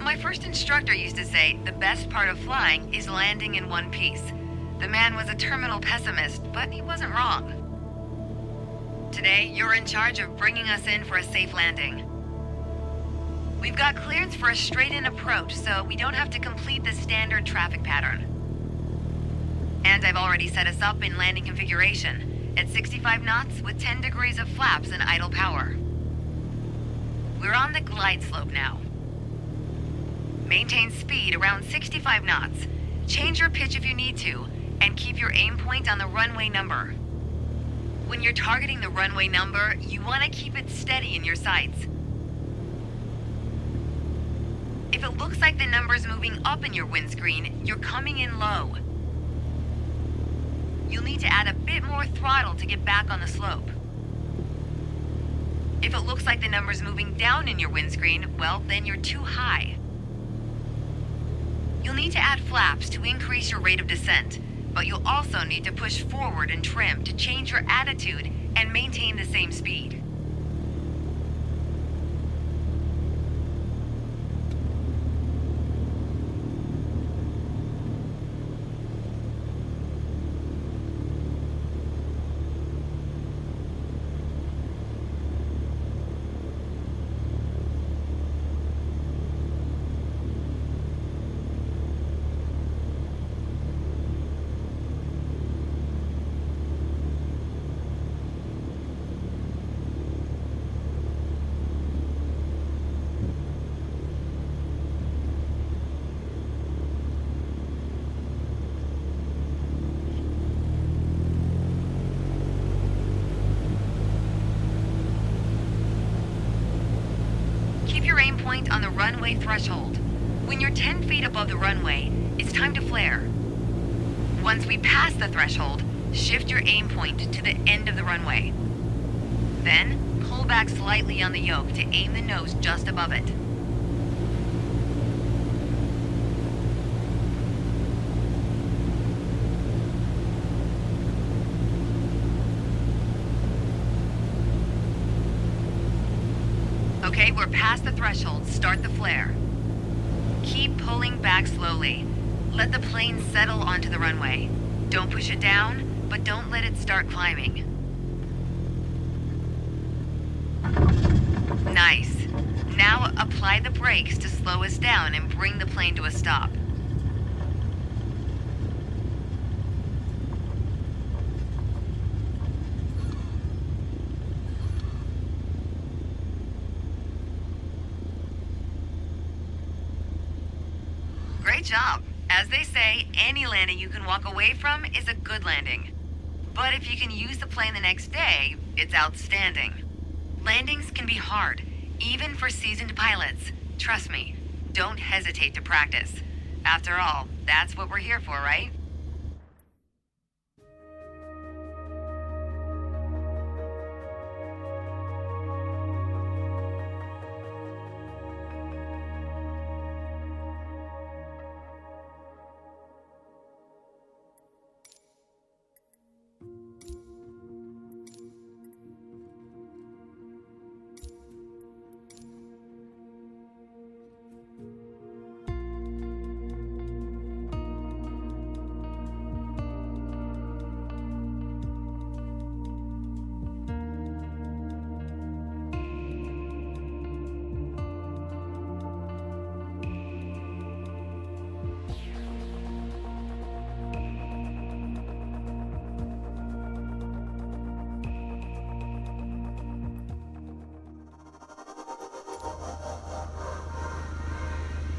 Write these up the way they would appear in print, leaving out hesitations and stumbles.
My first instructor used to say the best part of flying is landing in one piece. The man was a terminal pessimist, but he wasn't wrong. Today, you're in charge of bringing us in for a safe landing. We've got clearance for a straight-in approach, so we don't have to complete the standard traffic pattern. And I've already set us up in landing configuration at 65 knots with 10 degrees of flaps and idle power. We're on the glide slope now. Maintain speed around 65 knots. Change your pitch if you need to, and keep your aim point on the runway number. When you're targeting the runway number, you want to keep it steady in your sights. If it looks like the number's moving up in your windscreen, you're coming in low. You'll need to add a bit more throttle to get back on the slope. If it looks like the number's moving down in your windscreen, well, then you're too high. You'll need to add flaps to increase your rate of descent, but you'll also need to push forward and trim to change your attitude and maintain the same speed. Keep your aim point on the runway threshold. When you're 10 feet above the runway, it's time to flare. Once we pass the threshold, shift your aim point to the end of the runway. Then, pull back slightly on the yoke to aim the nose just above it. Okay, we're past the threshold. Start the flare. Keep pulling back slowly. Let the plane settle onto the runway. Don't push it down, but don't let it start climbing. Nice. Now apply the brakes to slow us down and bring the plane to a stop. Great job. As they say, any landing you can walk away from is a good landing. But if you can use the plane the next day, it's outstanding. Landings can be hard, even for seasoned pilots. Trust me, don't hesitate to practice. After all, that's what we're here for, right?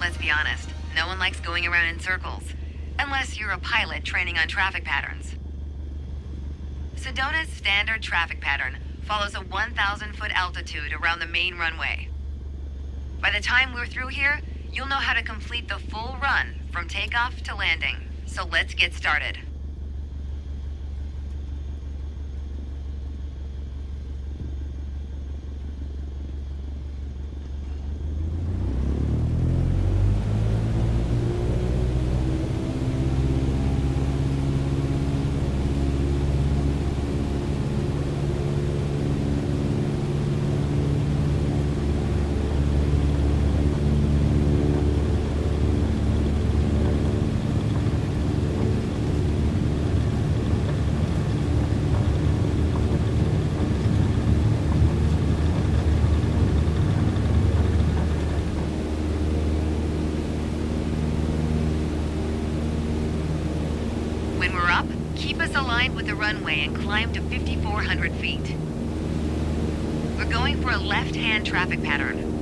Let's be honest, no one likes going around in circles, unless you're a pilot training on traffic patterns. Sedona's standard traffic pattern follows a 1,000-foot altitude around the main runway. By the time we're through here, you'll know how to complete the full run from takeoff to landing. So let's get started. Just align with the runway and climb to 5,400 feet. We're going for a left-hand traffic pattern.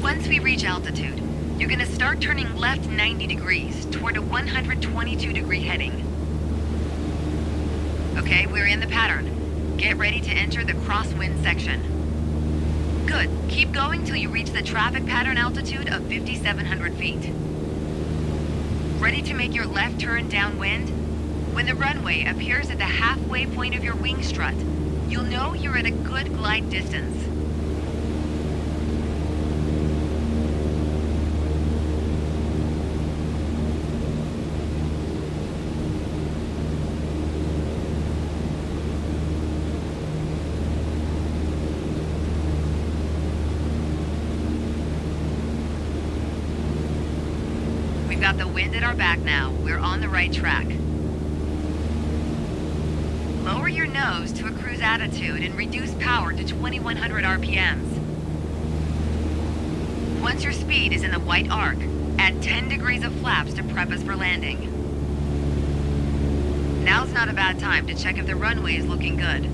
Once we reach altitude, you're gonna start turning left 90 degrees toward a 122-degree heading. Okay, we're in the pattern. Get ready to enter the crosswind section. Good. Keep going till you reach the traffic pattern altitude of 5,700 feet. Ready to make your left turn downwind? When the runway appears at the halfway point of your wing strut, you'll know you're at a good glide distance. We've got the wind at our back now. We're on the right track. Lower your nose to a cruise attitude and reduce power to 2,100 RPMs. Once your speed is in the white arc, add 10 degrees of flaps to prep us for landing. Now's not a bad time to check if the runway is looking good.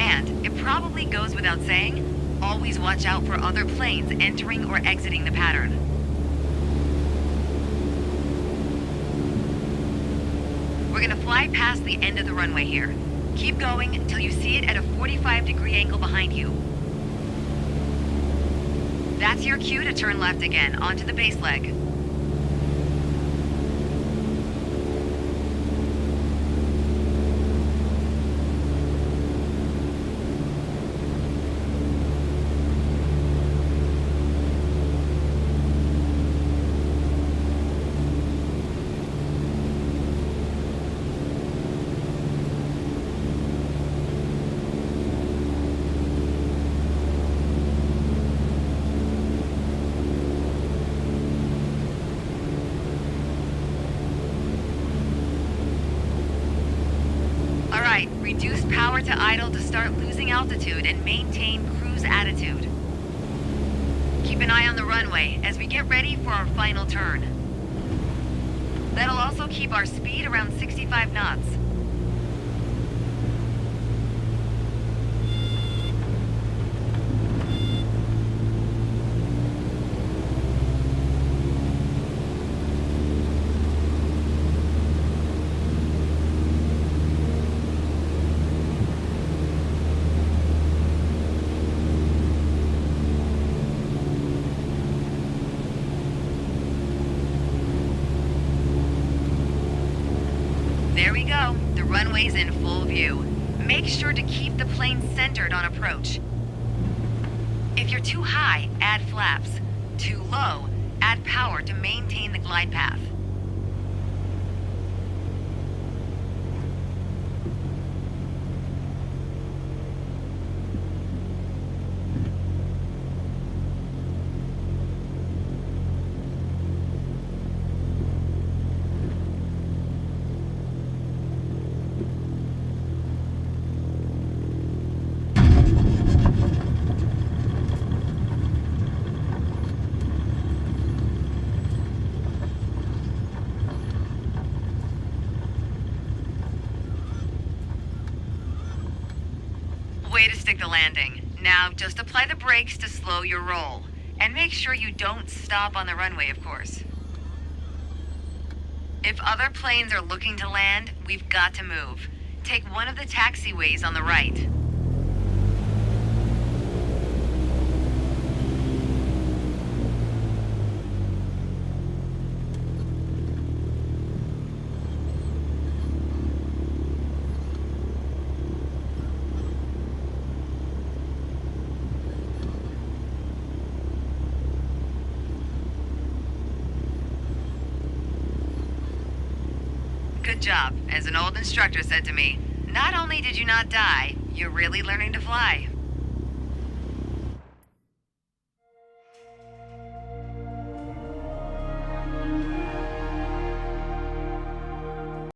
And, it probably goes without saying, always watch out for other planes entering or exiting the pattern. We're gonna fly past the end of the runway here. Keep going until you see it at a 45-degree angle behind you. That's your cue to turn left again, onto the base leg. Reduce power to idle to start losing altitude and maintain cruise attitude. Keep an eye on the runway as we get ready for our final turn. That'll also keep our speed around 65 knots. There we go. The runway's in full view. Make sure to keep the plane centered on approach. If you're too high, add flaps. Too low, add power to maintain the glide path. Way to stick the landing. Now, just apply the brakes to slow your roll. And make sure you don't stop on the runway, of course. If other planes are looking to land, we've got to move. Take one of the taxiways on the right. Good job. As an old instructor said to me, not only did you not die, you're really learning to fly.